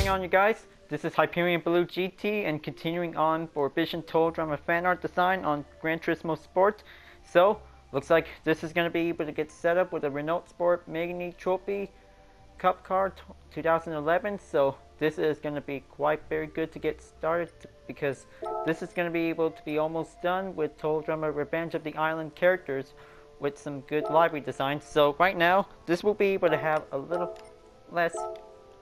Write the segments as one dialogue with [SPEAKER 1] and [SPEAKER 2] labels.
[SPEAKER 1] going on, you guys? This is Hyperion-Blue-GT and continuing on for Vision Total Drama fan art design on Gran Turismo Sport. So, looks like this is going to be able to get set up with a Renault Sport Magni Trophy Cup Car 2011. So, this is going to be quite very good to get started because this is going to be able to be almost done with Total Drama Revenge of the Island characters with some good library designs. So, right now, this will be able to have a little less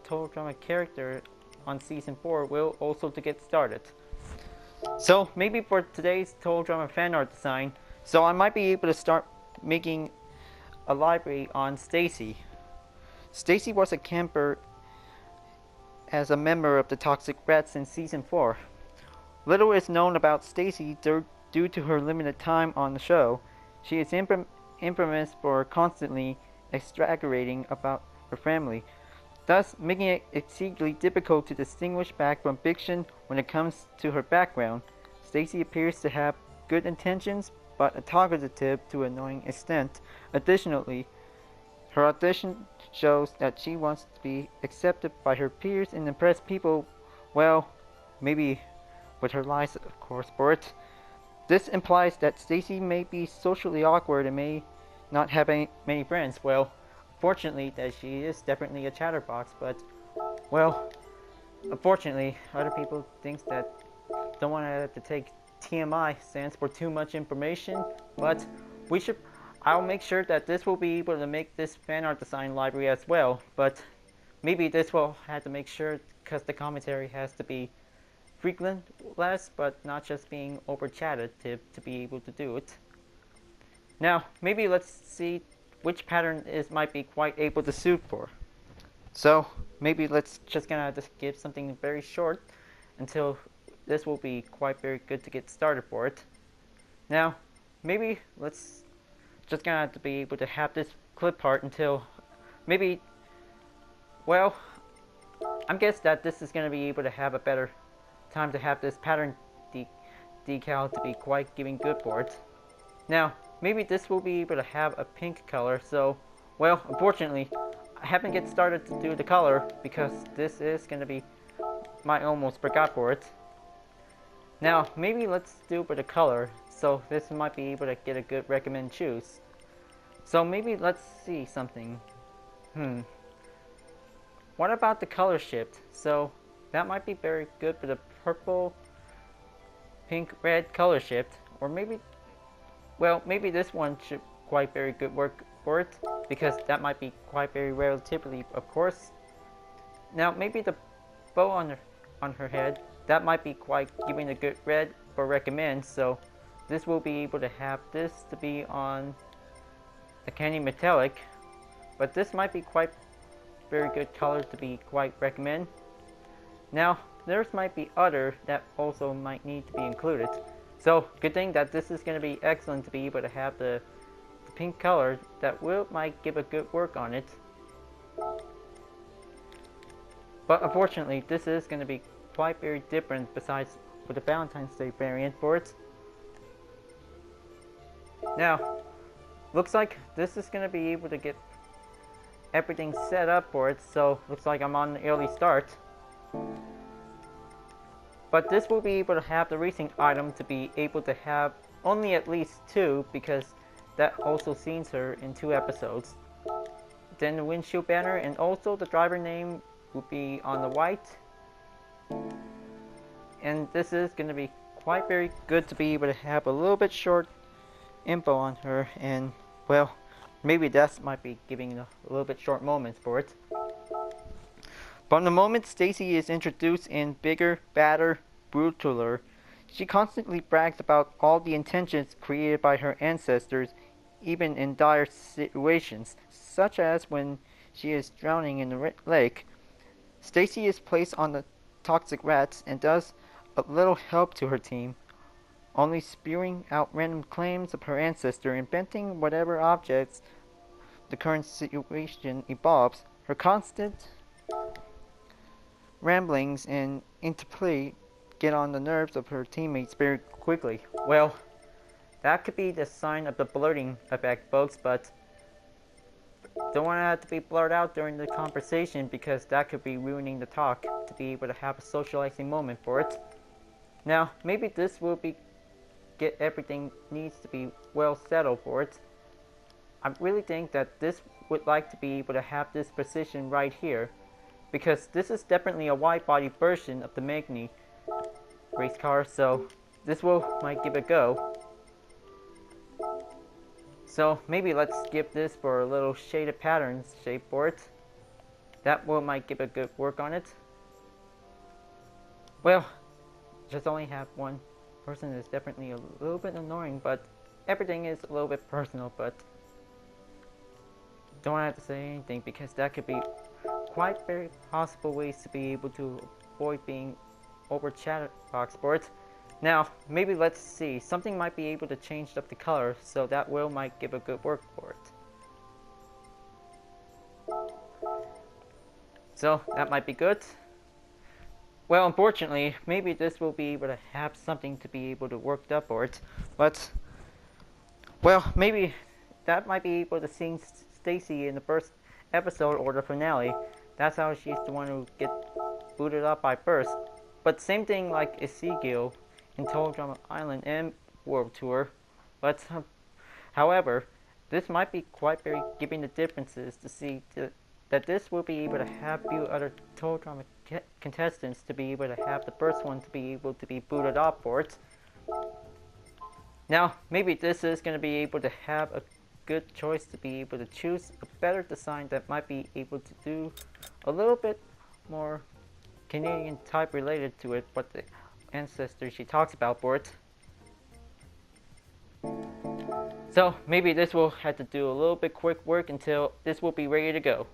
[SPEAKER 1] Total Drama character on Season 4 will also to get started. So maybe for today's Total Drama fan art design, so I might be able to start making a library on Staci. Staci was a camper as a member of the Toxic Rats in Season 4. Little is known about Staci due to her limited time on the show. She is infamous for constantly exaggerating about her family, thus making it exceedingly difficult to distinguish back from fiction when it comes to her background. Staci appears to have good intentions, but talkative to an annoying extent. Additionally, her audition shows that she wants to be accepted by her peers and impress people, well, maybe with her lies, of course, for it. This implies that Staci may be socially awkward and may not have many friends. Well, fortunately, that she is definitely a chatterbox, but, well, unfortunately, other people think that don't want to have to take TMI, stands for too much information, but I'll make sure that this will be able to make this fan art design library as well, but maybe this will have to make sure, because the commentary has to be frequent less, but not just being over chatted to be able to do it. Now, maybe let's see which pattern might be quite able to suit for. So maybe let's just give something very short until this will be quite very good to get started for it. Now maybe let's just gonna have to be able to have this clip part until maybe, well, I'm guess that this is gonna be able to have a better time to have this pattern decal to be quite giving good for it. Now maybe this will be able to have a pink color, so, well, unfortunately, I haven't get started to do the color because this is going to be, I almost forgot for it. Now, maybe let's do with the color, so this might be able to get a good recommend choose. So maybe let's see something. What about the color shift? So, that might be very good for the purple, pink, red color shift, or maybe, well, maybe this one should quite very good work for it, because that might be quite very relatively, of course. Now, maybe the bow on her head, that might be quite giving a good red for recommend, so this will be able to have this to be on the candy metallic, but this might be quite very good color to be quite recommend. Now, there's might be other that also might need to be included. So, good thing that this is going to be excellent to be able to have the pink color that might give a good work on it. But unfortunately, this is going to be quite very different besides for the Valentine's Day variant for it. Now, looks like this is going to be able to get everything set up for it, so looks like I'm on an early start. But this will be able to have the racing item to be able to have only at least 2, because that also sees her in 2 episodes. Then the windshield banner and also the driver name will be on the white. And this is going to be quite very good to be able to have a little bit short info on her, and, well, maybe that might be giving a little bit short moments for it. From the moment Staci is introduced in bigger, badder, brutaler, she constantly brags about all the intentions created by her ancestors, even in dire situations, such as when she is drowning in the lake. Staci is placed on the Toxic Rats and does a little help to her team, only spewing out random claims of her ancestor, inventing whatever objects the current situation evolves. Her constant ramblings and interplay get on the nerves of her teammates very quickly. Well, that could be the sign of the blurting effect, folks, but don't want that to be blurred out during the conversation because that could be ruining the talk to be able to have a socializing moment for it. Now, maybe this will be get everything needs to be well settled for it. I really think that this would like to be able to have this position right here, because this is definitely a wide body version of the Magni race car, so this might give it a go. So maybe let's give this for a little shaded patterns shape for it. That might give a good work on it. Well, just only have one person is definitely a little bit annoying, but everything is a little bit personal, but don't have to say anything because that could be quite very possible ways to be able to avoid being over chatterbox for it. Now, maybe let's see. Something might be able to change up the color, so that might give a good work for it. So, that might be good. Well, unfortunately, maybe this will be able to have something to be able to work up for it. But, well, maybe that might be able to see Staci in the first episode or the finale. That's how she's the one who get booted up by first. But same thing like Ezekiel in Total Drama Island and World Tour. But however, this might be quite very giving the differences to see that this will be able to have few other Total Drama contestants to be able to have the first one to be able to be booted off for it. Now, maybe this is going to be able to have a good choice to be able to choose a better design that might be able to do a little bit more Canadian type related to it, what the ancestor she talks about for it. So maybe this will have to do a little bit quick work until this will be ready to go.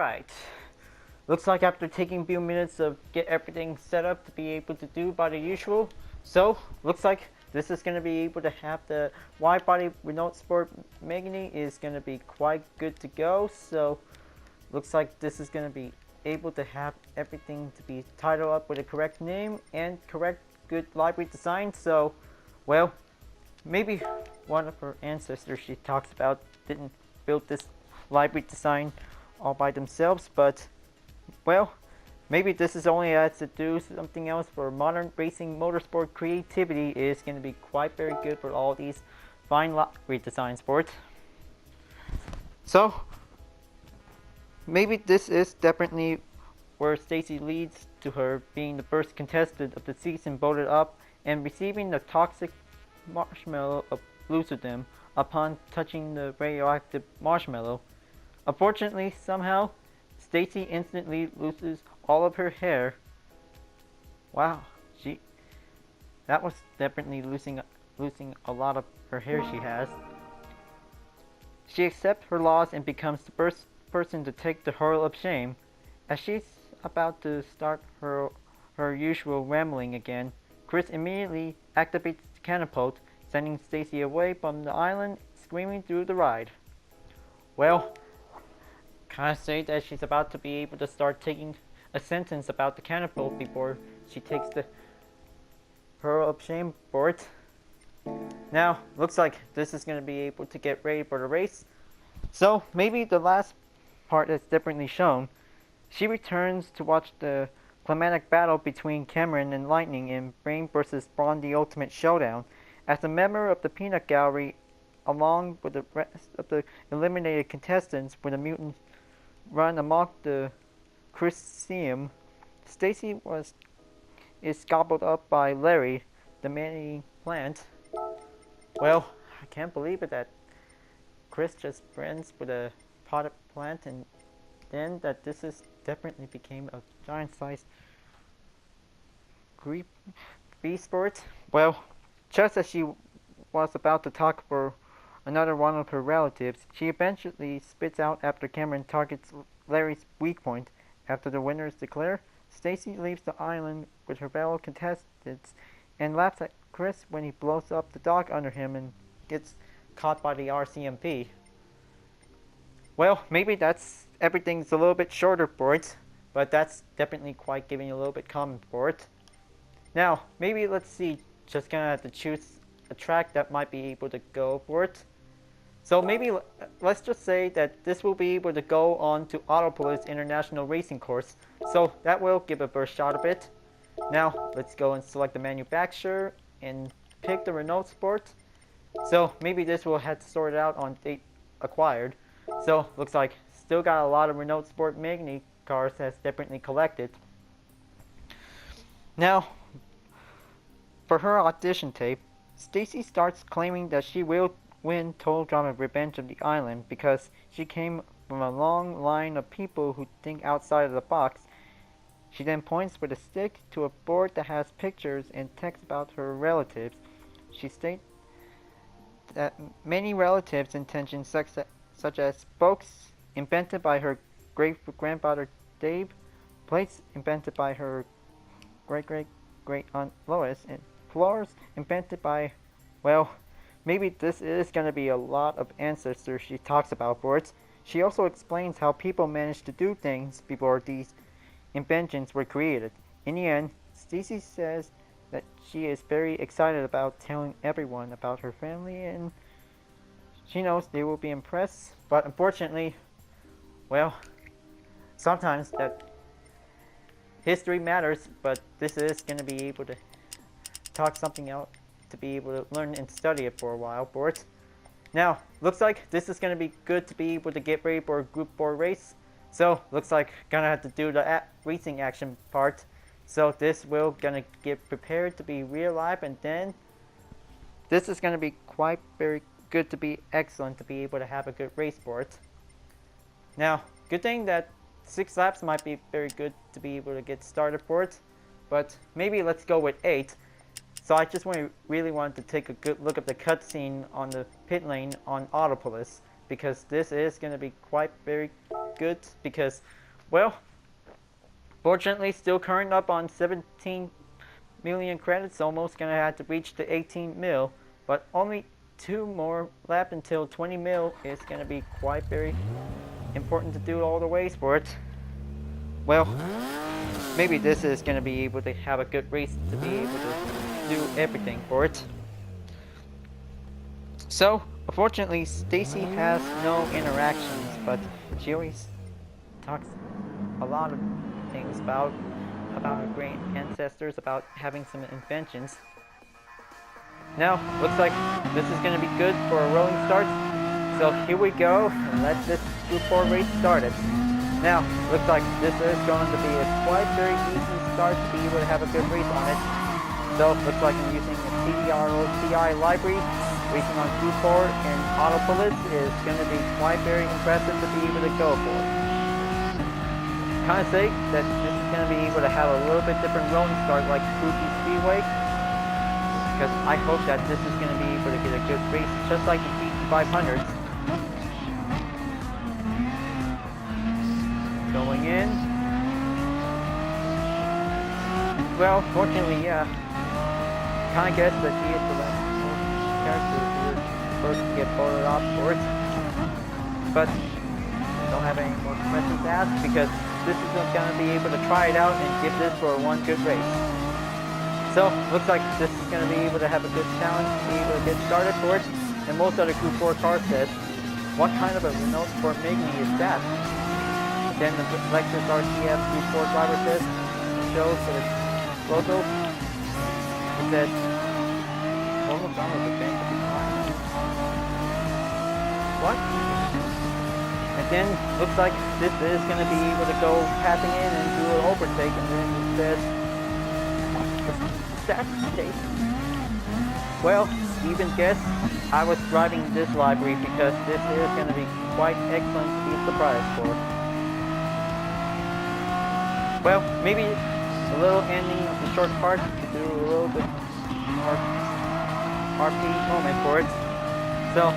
[SPEAKER 1] Alright. Looks like after taking a few minutes to get everything set up to be able to do by the usual. So, looks like this is going to be able to have the wide body Renault Sport Megane is going to be quite good to go. So, looks like this is going to be able to have everything to be titled up with a correct name and correct good library design. So, well, maybe one of her ancestors she talks about didn't build this library design all by themselves, but well, maybe this is only has to do something else for modern racing motorsport creativity is going to be quite very good for all these fine library design sports. So maybe this is definitely where Staci leads to her being the first contestant of the season voted up and receiving the toxic marshmallow of Lucidum upon touching the radioactive marshmallow. Unfortunately, somehow, Staci instantly loses all of her hair. Wow, that was definitely losing a lot of her hair she has. She accepts her loss and becomes the first person to take the hurl of shame. As she's about to start her usual rambling again, Chris immediately activates the catapult, sending Staci away from the island, screaming through the ride. Well, can I say that she's about to be able to start taking a sentence about the catapult before she takes the hurl of shame for it. Now, looks like this is going to be able to get ready for the race. So, maybe the last part is differently shown. She returns to watch the climatic battle between Cameron and Lightning in Brain vs. Brawn the Ultimate Showdown. As a member of the Peanut Gallery, along with the rest of the eliminated contestants when the mutants run amok the Coliseum, Staci is gobbled up by Larry, the man-eating plant. Well, I can't believe it that Chris just friends with a potted plant, and then that this is definitely became a giant-sized beast sport. Well, just as she was about to talk for another one of her relatives, she eventually spits out after Cameron targets Larry's weak point. After the winners declare, Staci leaves the island with her fellow contestants and laughs at Chris when he blows up the dock under him and gets caught by the RCMP. Well, maybe that's everything's a little bit shorter for it, but that's definitely quite giving a little bit common for it. Now, maybe let's see, just gonna have to choose a track that might be able to go for it. So maybe let's just say that this will be able to go on to Autopolis International Racing Course. So that will give a first shot a bit. Now let's go and select the manufacturer and pick the Renault Sport. So maybe this will have to sort it out on date acquired. So looks like still got a lot of Renault Sport Megane cars that's definitely collected. Now, for her audition tape, Staci starts claiming that she will win Total Drama Revenge of the Island because she came from a long line of people who think outside of the box. She then points with a stick to a board that has pictures and text about her relatives. She states that many relatives' intentions such as books invented by her great-grandfather Dave, plates invented by her great-great-great-aunt Lois, and floors invented by, well, maybe this is going to be a lot of ancestors she talks about for it. She also explains how people managed to do things before these inventions were created. In the end, Staci says that she is very excited about telling everyone about her family, and she knows they will be impressed. But unfortunately, well, sometimes that history matters, but this is going to be able to talk something out to be able to learn and study it for a while for it. Now, looks like this is going to be good to be able to get ready for a Group 4 race. So, looks like gonna have to do the racing action part. So this will gonna get prepared to be real life, and then this is gonna be quite very good to be excellent to be able to have a good race for it. Now, good thing that 6 laps might be very good to be able to get started for it, but maybe let's go with 8. So I just really wanted to take a good look at the cutscene on the pit lane on Autopolis, because this is going to be quite very good because, well, fortunately still current up on 17 million credits, almost gonna have to reach the 18 mil, but only 2 more laps until 20 mil is gonna be quite very important to do all the ways for it. Well, maybe this is gonna be able to have a good race to be able to do everything for it. So, unfortunately, Staci has no interactions, but she always talks a lot of things about her great ancestors, about having some inventions. Now, looks like this is going to be good for a rolling start. So here we go, and let this Group 4 race started. Now, looks like this is going to be a quite very easy start to be able to have a good race on it. So, looks like I'm using a TDROTI Livery. Racing on Group 4 in Autopolis is going to be quite very impressive to be able to go for. Kind of say that this is going to be able to have a little bit different rolling start like Fuji Speedway, because I hope that this is going to be able to get a good race just like the GT500s. Going in. Well, fortunately, yeah. Kind of guess that she is the last character who was supposed to get voted off for it. But I don't have any more questions to ask because this is going to be able to try it out and give this for one good race. So, looks like this is going to be able to have a good challenge to be able to get started for it. And most other Group 4 cars said, what kind of a Renault Sport Mini is that? Then the Lexus RCF Group 4 driver says, shows the logo. It says, Total Drama Revenge. What? And then looks like this is going to be able to go passing in and do an overtake, and then it says, Staci. Well, even guess I was driving this library because this is going to be quite excellent to be surprised for. Well, maybe a little ending of the short part to do a little bit more RP moment for it. So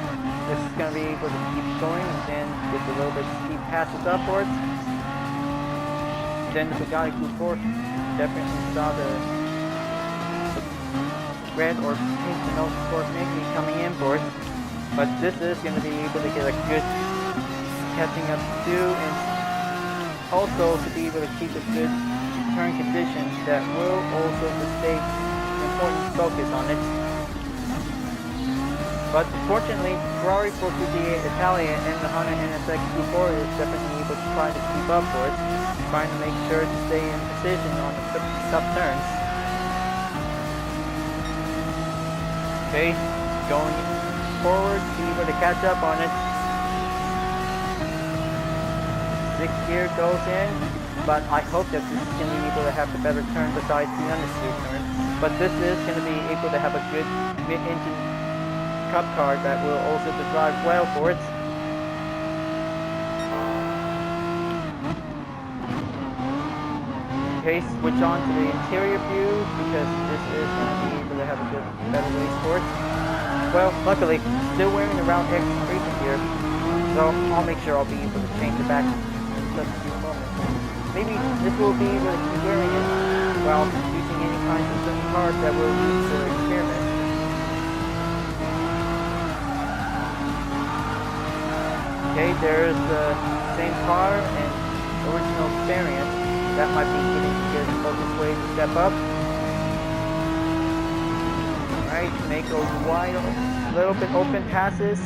[SPEAKER 1] this is going to be able to keep going and then get a little bit steep passes upwards. Then the Bugatti Group 4 definitely saw the red or pink Renault Sport Mini coming in for it, but this is going to be able to get a good catching up to do, and also to be able to keep a good turn condition that will also stay important focus on it. But fortunately, Ferrari 458 Italia and the Honda NSX Group 4 is definitely able to try to keep up for it, trying to make sure to stay in position on the tough turns. Okay, going forward, be able to catch up on it. 6th gear goes in, but I hope that this is going to be able to have the better turn besides the understeer turn. But this is going to be able to have a good mid-engine cup car that will also drive well for it. Okay, switch on to the interior view because this is going to be able to have a good, better race for it. Well, luckily, still wearing the Route X racing gear, so I'll make sure I'll be able to change it back in just a few moments. Maybe this will be able to keep wearing it while using any kinds of certain cars that we'll use for experiment. Okay, there's the same car and original variant. That might be getting a good focus way to step up. Alright, make those wide, little bit open passes.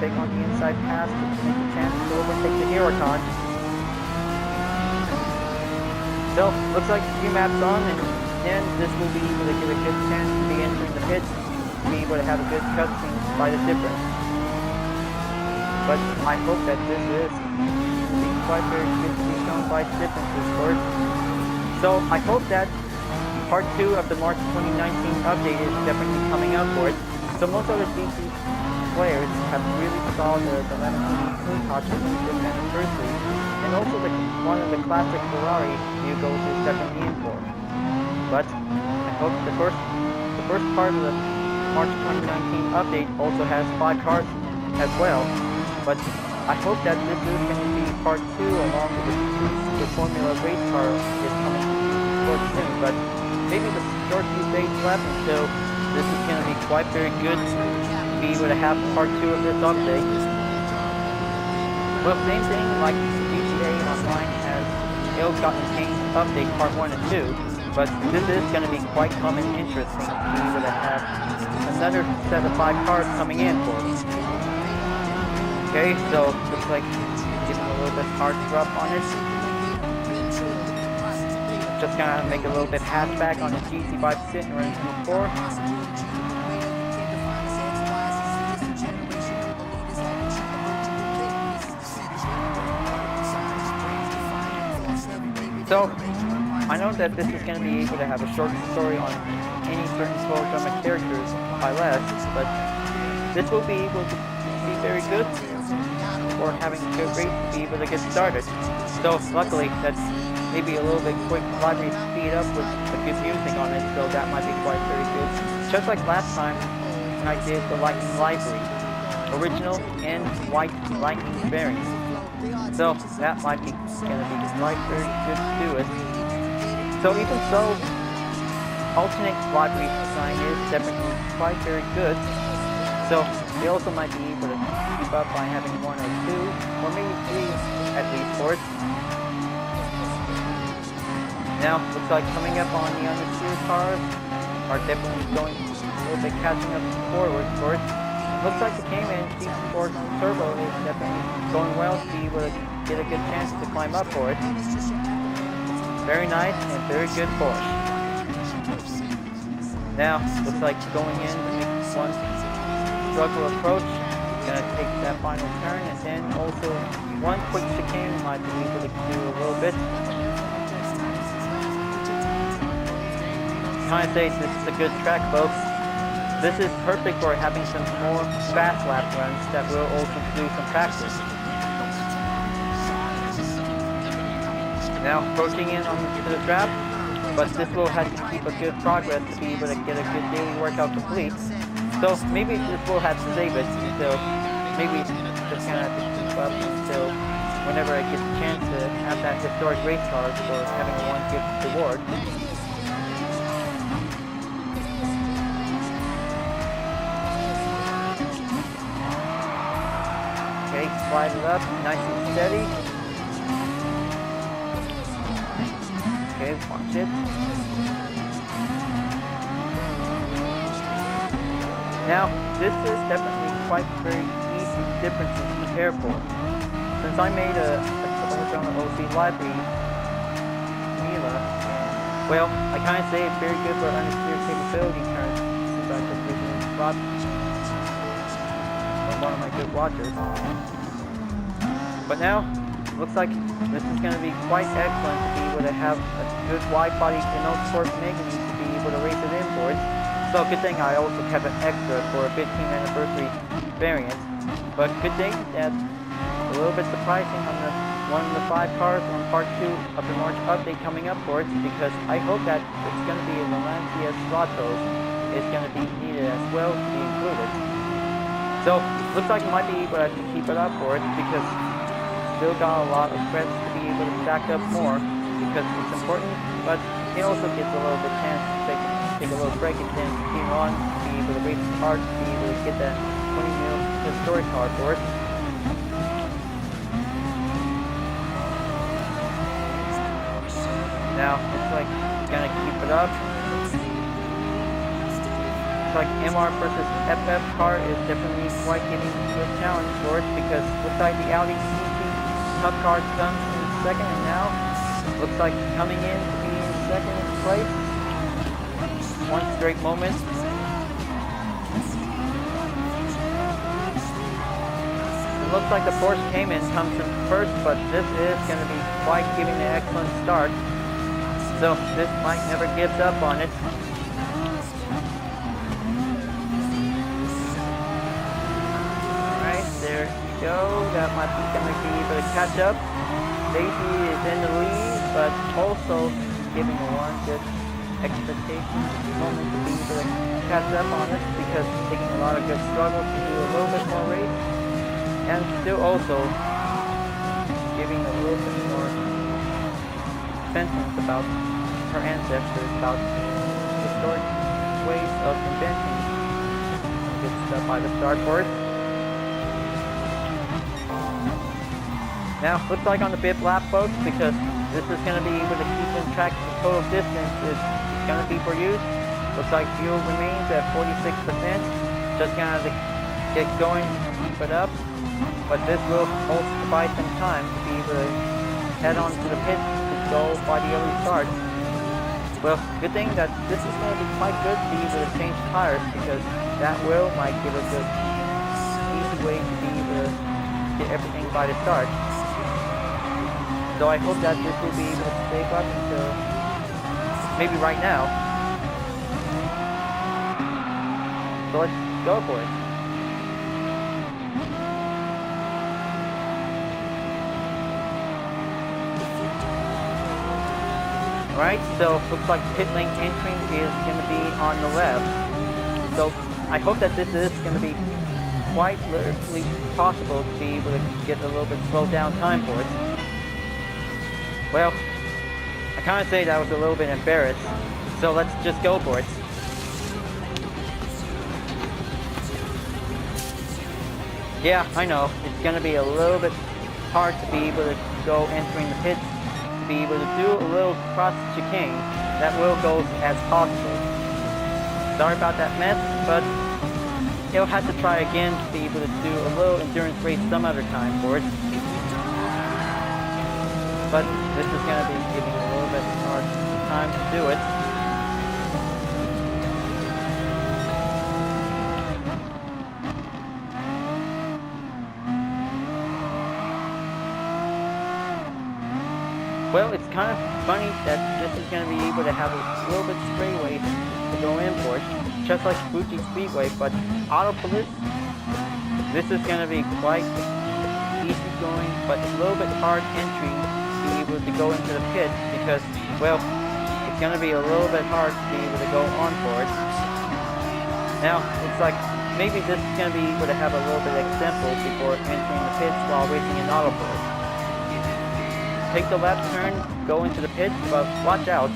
[SPEAKER 1] Take on the inside pass to make a chance to overtake the Huracan. So, looks like a few maps on, and then this will be able to get a good chance to be entering the pits, to be able to have a good cutscene by the difference. But I hope that this is quite very good to be shown by differences for it. So I hope that part 2 of the March 2019 update is definitely coming out for it. So most other GT players have really saw the Lamborghini Countach in the anniversary, and also one of the classic Ferrari vehicles is definitely in for. But I hope the first part of the March 2019 update also has 5 cars as well. But I hope that this is going to be part 2 along with the Formula race car is coming short soon, but maybe the short few days left until this is going to be quite very good to be able to have part 2 of this update. Well, same thing like GTA Online has ill-gotten pain update part 1 and 2, but this is going to be quite common interesting to be able to have another set of 5 cars coming in for us. Okay, so looks like giving a little bit hard drop on it. Just gonna make a little bit hatchback on the GC5 sit and run into 4. So, I know that this is going to be able to have a short story on any certain Total Drama characters by less, but this will be able to be very good for having a good race to be able to get started. So, luckily, that's maybe a little bit quick library speed up with the good music on it, so that might be quite very good. Just like last time when I did the Lightning Livery, original and white Lightning variant. So that might be going to be quite very good to do it. So even so, alternate library design is definitely quite very good. So they also might be able to keep up by having 1 or 2, or maybe 3 at least for it. Now, looks like coming up on the understeer cars are definitely going a little bit catching up forward for it. Looks like the Cayman GT4 Turbo is definitely going well to be able to get a good chance to climb up for it. Very nice and very good push. Now, looks like going in to make one struggle approach. Gonna take that final turn, and then also one quick chicane might be able to do a little bit. Kind of say this is a good track, folks. This is perfect for having some more fast lap runs that will also do some practice. Now approaching in onto the trap, but this will have to keep a good progress to be able to get a good daily workout complete. So maybe this will have to save it until maybe just gonna have to keep up until whenever I get the chance to have that historic race card for having one good reward. Okay, slide it up, nice and steady. Okay, watch it. Now, this is definitely quite very easy differences to compare for. Since I made a Total OC library, Mila, well, I kind of say it's very good for understeer capability turns since I just recently brought one of my good watchers. But now, looks like this is going to be quite excellent to be able to have a good wide-body Renault Sport Mega to be able to race it in for it. So good thing I also kept an extra for a 15th anniversary variant. But good thing that a little bit surprising on the one of the 5 cars on part 2 of the March update coming up for it, because I hope that it's going to be a Lancia Stratos is going to be needed as well to be included. So looks like I might be able to keep it up for it, because still got a lot of credits to be able to stack up more, because it's important, but it also gives a little bit chance to take a little break and then continue on to be able to race the car, to be able to get that 20 mil historic car for it. Now it's like gonna keep it up. It's like MR versus FF car is definitely quite giving a challenge for it, because looks like the Audi Cup car comes in second, and now looks like coming in to be in second place. One straight moment. It looks like the Porsche Cayman comes in first, but this is going to be quite giving an excellent start. So this might never give up on it. Alright, there you go. That might be going to be able to catch up. Staci is in the lead, but also giving one good expectation moment to be able to catch up on it, because it's taking a lot of good struggle to do a little bit more race, and still also giving a little bit more sentence about her ancestors, about historic ways of inventing good stuff by the starboard. Now, looks like on the bib lap, folks, because this is going to be able to keep in track the total distance is going to be for use. Looks like fuel remains at 46%. Just going to get going, keep it up. But this will also provide some time to be able to head on to the pit to go by the early start. Well, good thing that this is going to be quite good to be able to change tires, because that might give us a easy way to be able to get everything by the start. So I hope that this will be able to save up until maybe right now. So let's go for it. Alright, so looks like pit lane entering is going to be on the left. So I hope that this is going to be quite literally possible to be able to get a little bit slowed down time for it. Well, I kind of say that I was a little bit embarrassed, so let's just go for it. Yeah, I know, it's going to be a little bit hard to be able to go entering the pits, to be able to do a little cross chicane that will go as possible. Sorry about that mess, but you'll have to try again to be able to do a little endurance race some other time for it. But this is going to be giving a little bit more time to do it. Well, it's kind of funny that this is going to be able to have a little bit straightaway to go in for it, just like Fuji Speedway, but Auto Police, this is going to be quite easy going, but a little bit hard entry to be able to go into the pit, because, well, it's going to be a little bit hard to be able to go on for it. Now, it's like, maybe this is going to be able to have a little bit of example before entering the pits while racing in Auto Police. Take the left turn, go into the pit, but watch out.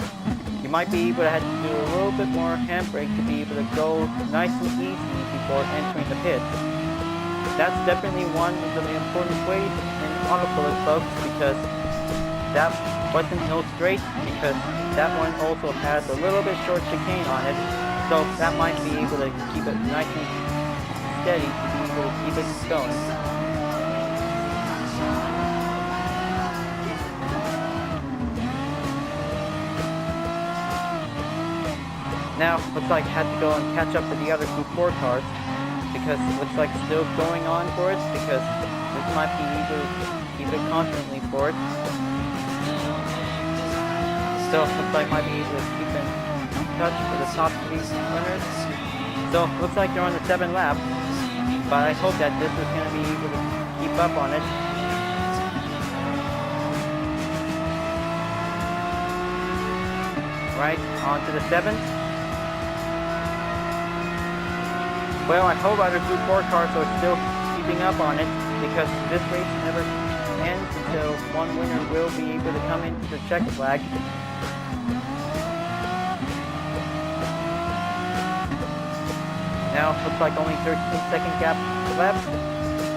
[SPEAKER 1] You might be able to have to do a little bit more handbrake to be able to go nice and easy before entering the pit. That's definitely one of the important ways in Auto Police, folks, because that wasn't no straight, because that one also has a little bit short chicane on it, so that might be able to keep it nice and steady to be able to keep it going. Now, looks like I had to go and catch up with the other Group 4 cars, because it looks like still going on for it, because this might be able to keep it constantly for it. So, looks like I might be able to keep in touch with the top 3 runners. So, looks like they're on the 7th lap, but I hope that this is going to be able to keep up on it. Right, on to the 7th. Well, I hope other Group 4 cars are still keeping up on it, because this race never ends until one winner will be able to come into the checkered flag. Now, looks like only 13-second gap left,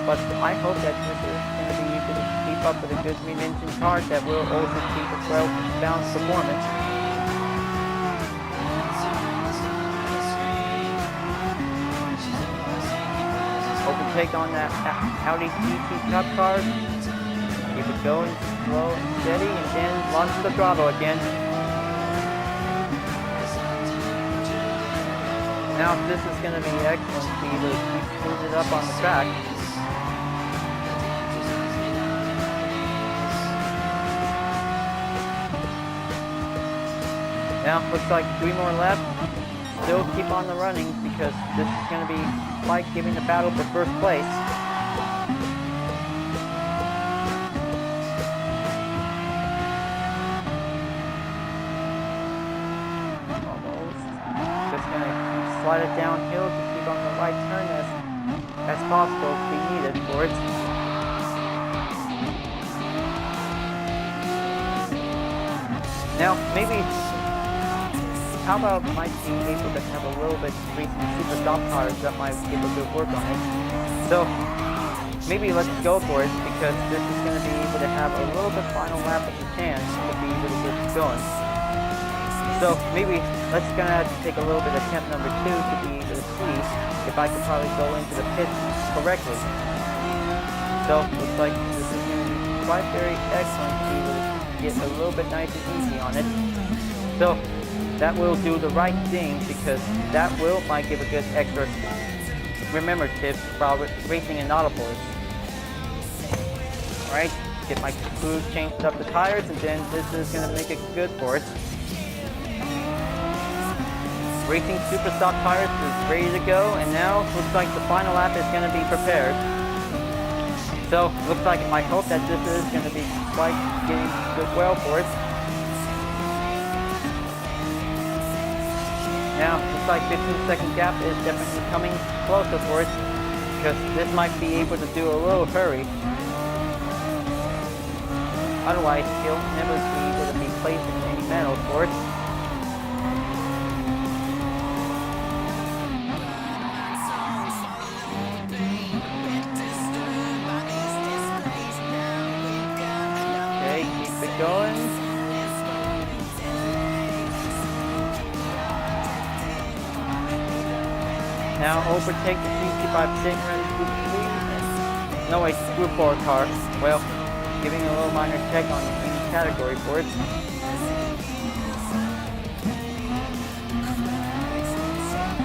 [SPEAKER 1] but I hope that this is going to be able to keep up with a good mid-engine car that will also keep a well-balanced performance. Take on that Audi GT Cup car, keep it going slow and steady, and then launch the throttle again. Now this is going to be excellent to be able to keep moving it up on the track. Now looks like 3 more laps. Still keep on the running, because this is going to be like giving the battle for first place. Almost. Just going to slide it downhill to keep on the right turn as possible if we need it for it. Now, maybe, how about might be able to have a little bit racing super soft tires that might give a good work on it. So, maybe let's go for it, because this is going to be able to have a little bit final lap of the chance to be able to get going. So, maybe let's gonna take a little bit of attempt number 2 to be able to see if I could probably go into the pits correctly. So, looks like this is going to be quite very excellent to be able to get a little bit nice and easy on it. So, that will do the right thing, because that might give a good extra remember tips while racing in Autopolis. Alright, get my crew changed up the tires, and then this is going to make it good for it. Racing Super Stock tires is ready to go, and now looks like the final lap is going to be prepared. So, looks like I hope that this is going to be quite getting good well for it. Now, looks like 15-second gap is definitely coming closer for it, because this might be able to do a little hurry. Otherwise, he'll never be able to be placing any medals for it. Going. Now overtake the 65 Sigma Group 3. No, wait, Group 4 car. Well, giving a little minor check on each category for it.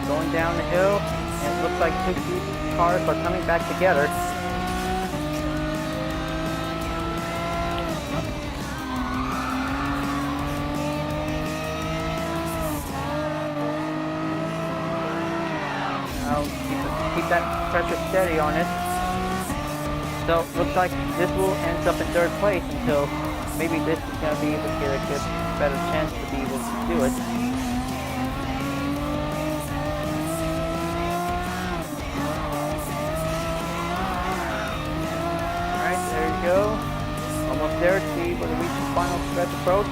[SPEAKER 1] Going down the hill, and it looks like 2 cars are coming back together. Keep that pressure steady on it. So looks like this will end up in 3rd place until maybe this is going to be able to get a good, better chance to be able to do it. Alright, there you go. Almost there to be able to reach the final stretch approach.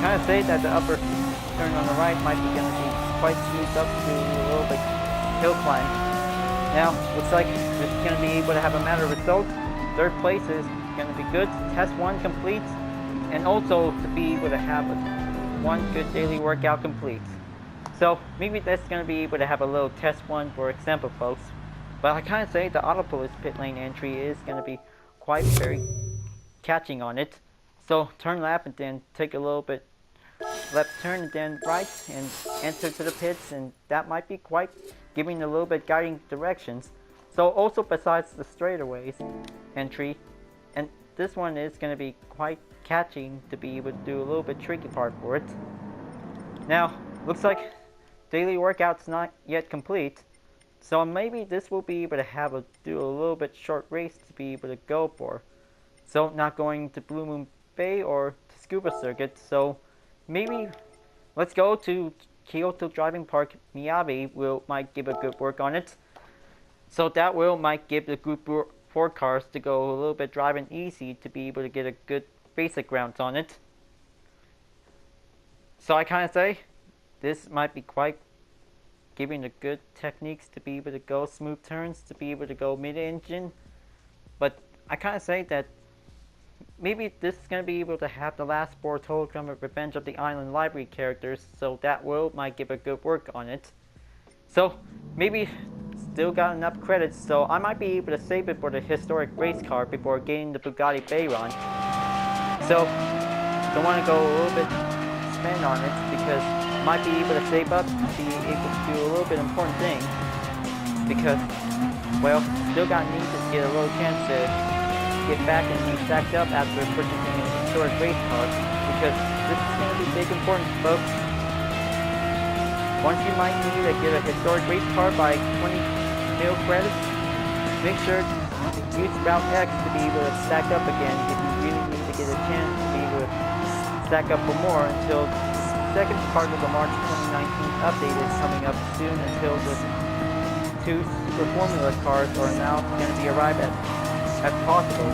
[SPEAKER 1] Kind of say that the upper turn on the right might be going to be quite smoothed up to a little bit hill climb. Now, looks like this is going to be able to have a matter of results. 3rd place is going to be good. Test 1 complete, and also to be able to have one good daily workout complete. So, maybe that's going to be able to have a little test 1 for example, folks. But I kind of say the Autopolis pit lane entry is going to be quite very catching on it. So, turn lap and then take a little bit left turn and then right and enter to the pits, and that might be quite giving a little bit guiding directions. So also besides the straightaways entry, and this one is going to be quite catching to be able to do a little bit tricky part for it. Now, looks like daily workout's not yet complete, so maybe this will be able to do a little bit short race to be able to go for. So not going to Blue Moon Bay or to Scuba Circuit, so maybe let's go to Kyoto Driving Park. Miyabi might give a good work on it. So that might give the Group 4 cars to go a little bit driving easy to be able to get a good basic rounds on it. So I kind of say this might be quite giving the good techniques to be able to go smooth turns, to be able to go mid-engine. But I kind of say that maybe this is going to be able to have the last 4 Total Drama Revenge of the Island Livery characters, so that might give a good work on it. So, maybe still got enough credits, so I might be able to save it for the historic race car before getting the Bugatti Veyron. So, don't want to go a little bit spend on it, because I might be able to save up to be able to do a little bit important thing, because, well, still got need to get a little chance to get back and be stacked up after purchasing a historic race car, because this is going to be big important, folks. Once you might need to get a historic race car by 20 mil credits, make sure to use Route X to be able to stack up again if you really need to get a chance to be able to stack up for more until the 2nd part of the March 2019 update is coming up soon, until the 2 Super Formula cars are now going to be arrived at as possible.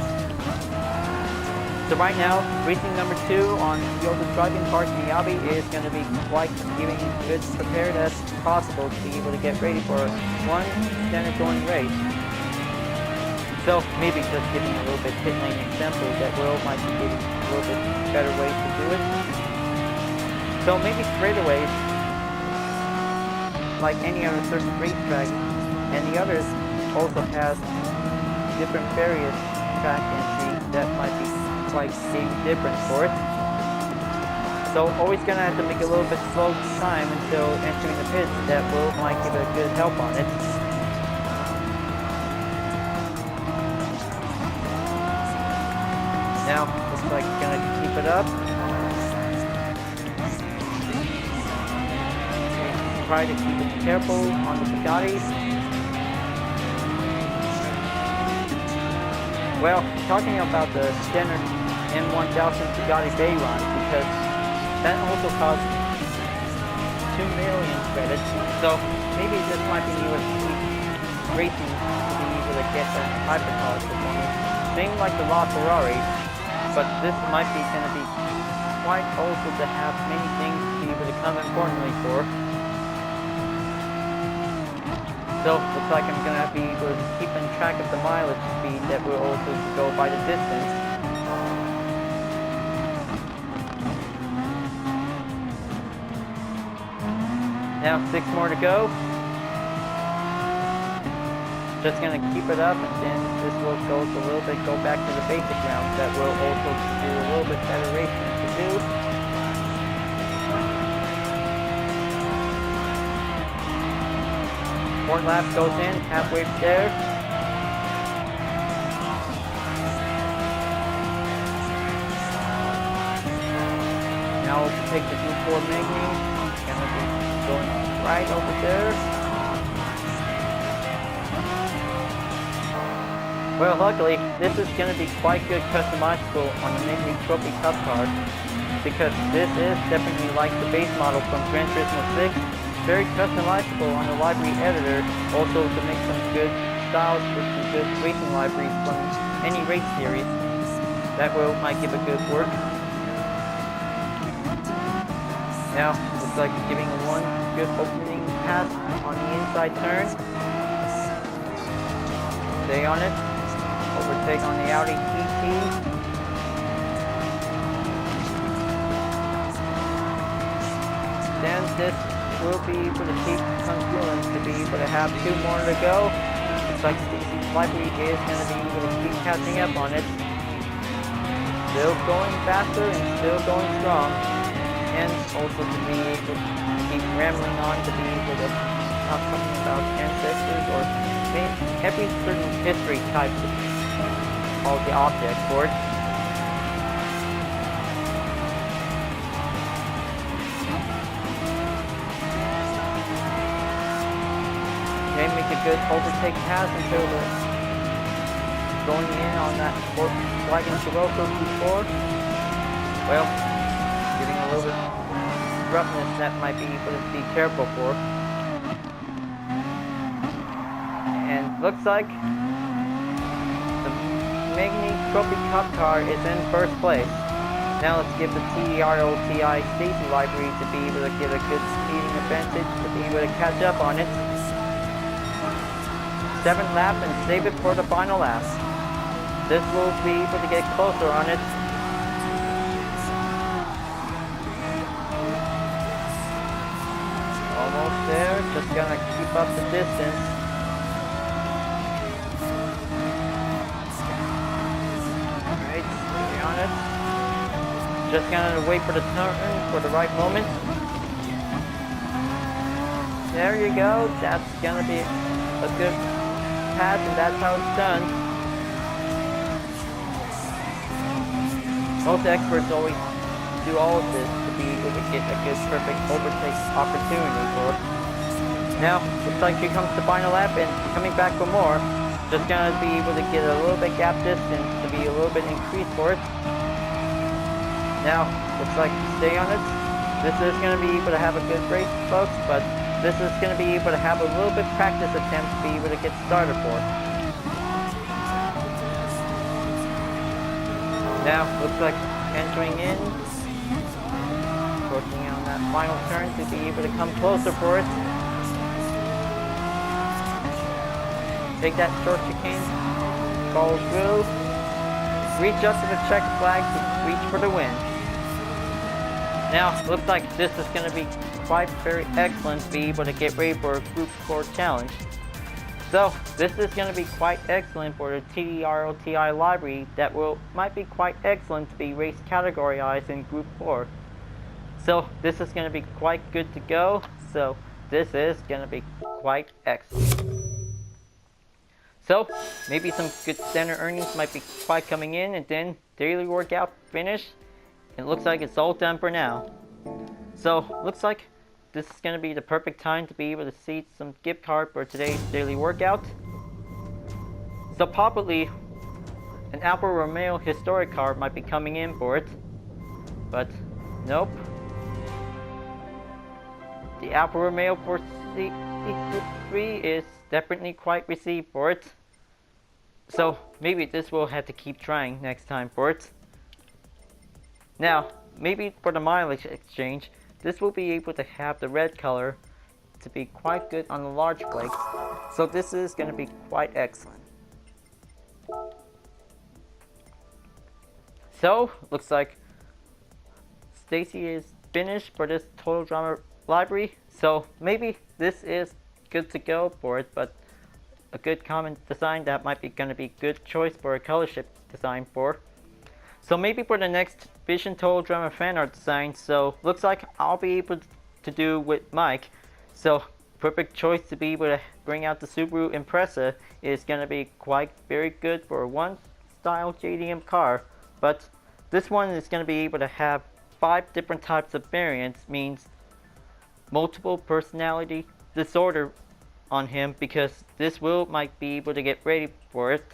[SPEAKER 1] So right now, racing number 2 on the oldest driving car Miyabi is going to be quite giving good prepared as possible to be able to get ready for one standard going race. So maybe just giving a little bit pit lane example that might be giving a little bit better ways to do it. So maybe straightaways, like any other certain racetrack, and the others also has different various track entry that might be quite different for it. So always gonna have to make a little bit slow time until entering the pits. That might give it a good help on it. Now looks like it's gonna keep it up. Try to keep it careful on the Bugattis. Well, talking about the standard M1000 Bugatti Veyron, because that also costs 2 million credits, so maybe this might be able to keep racing to be able to get that hypercar performance. Same like the LaFerrari, but this might be going to be quite also to have many things to be able to come importantly for. So, looks like I'm going to be able to keep in track of the mileage speed that will also go by the distance. Now 6 more to go. Just going to keep it up, and then this will go back to the basic rounds that will also do a little bit better racing to do. Fourth lap goes in, halfway there. Now we'll take the D4 Magni. Gonna be going right over there. Well, luckily, this is gonna be quite good customizable on the Magni Trophy Cup card, because this is definitely like the base model from Gran Turismo 6. Very customizable on the library editor, also to make some good styles for some good racing libraries from any race series. That might give a good work. Now, looks like giving one good opening pass on the inside turn. Stay on it. Overtake on the Audi TT. Then this will be able to keep congruent to be able to have 2 more to go. Looks like Staci's library is going to be able to keep catching up on it. Still going faster and still going strong. And also to be able to keep rambling on to be able to talk something about ancestors or every certain history type of all the objects for it. Okay, make a good overtake pass until going in on that Volkswagen Scirocco Q4. Well, giving a little bit of roughness that might be able to be careful for. And looks like the Magni Trophy Cup car is in first place. Now let's give the TDROTI Staci library to be able to get a good speeding advantage, to be able to catch up on it. 7th lap and save it for the final lap. This will be able to get closer on it. Almost there, just gonna keep up the distance. Alright, stay on it. Just gonna wait for the turn for the right moment. There you go, that's gonna be a good pass, and that's how it's done. Most experts always do all of this to be able to get a good perfect overtake opportunity for it. Now, looks like here comes the final lap and coming back for more. Just gonna be able to get a little bit gap distance to be a little bit increased for it. Now, looks like stay on it. This is gonna be able to have a good race, folks, but this is going to be able to have a little bit practice attempt to be able to get started for. Now, looks like entering in, working on that final turn to be able to come closer for it. Take that short chicane, follow through, reach up to the check flag to reach for the win. Now, looks like this is going to be quite very excellent to be able to get ready for a group score challenge. So, this is going to be quite excellent for the TDROTI library that might be quite excellent to be race categorized in Group 4. So, this is going to be quite good to go. So, this is going to be quite excellent. So, maybe some good standard earnings might be quite coming in, and then daily workout finish. It looks like it's all done for now. So, looks like this is going to be the perfect time to be able to see some gift card for today's daily workout. So probably an Alfa Romeo historic card might be coming in for it. But nope. The Alfa Romeo for Group 3 is definitely quite received for it. So maybe this will have to keep trying next time for it. Now, maybe for the mileage exchange, this will be able to have the red color to be quite good on the large flakes. So this is going to be quite excellent. So, looks like Staci is finished for this Total Drama library. So maybe this is good to go for it, but a good common design that might be going to be good choice for a color shift design for. So maybe for the next Vision Total Drama fan art design, so looks like I'll be able to do with Mike. So perfect choice to be able to bring out the Subaru Impreza is going to be quite very good for one style JDM car. But this one is going to be able to have 5 different types of variants, means multiple personality disorder on him, because this might be able to get ready for it.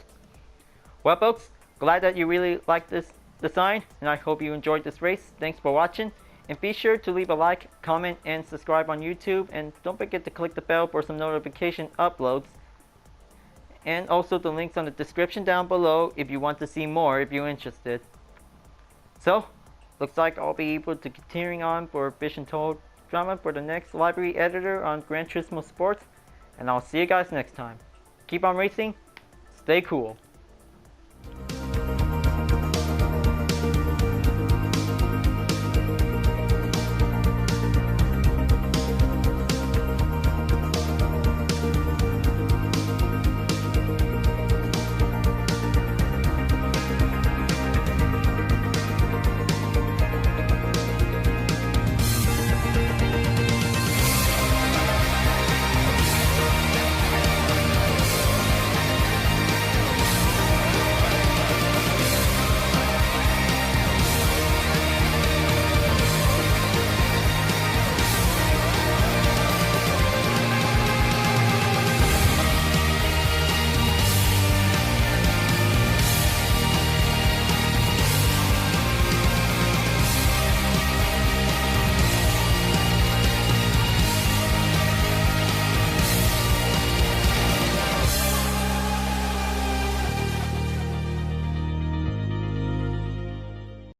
[SPEAKER 1] Well folks, glad that you really liked this design, and I hope you enjoyed this race. Thanks for watching, and be sure to leave a like, comment, and subscribe on YouTube, and don't forget to click the bell for some notification uploads, and also the links on the description down below if you want to see more if you're interested. So, looks like I'll be able to continuing on for Vision Total Drama for the next library editor on Gran Turismo Sport, and I'll see you guys next time. Keep on racing, stay cool.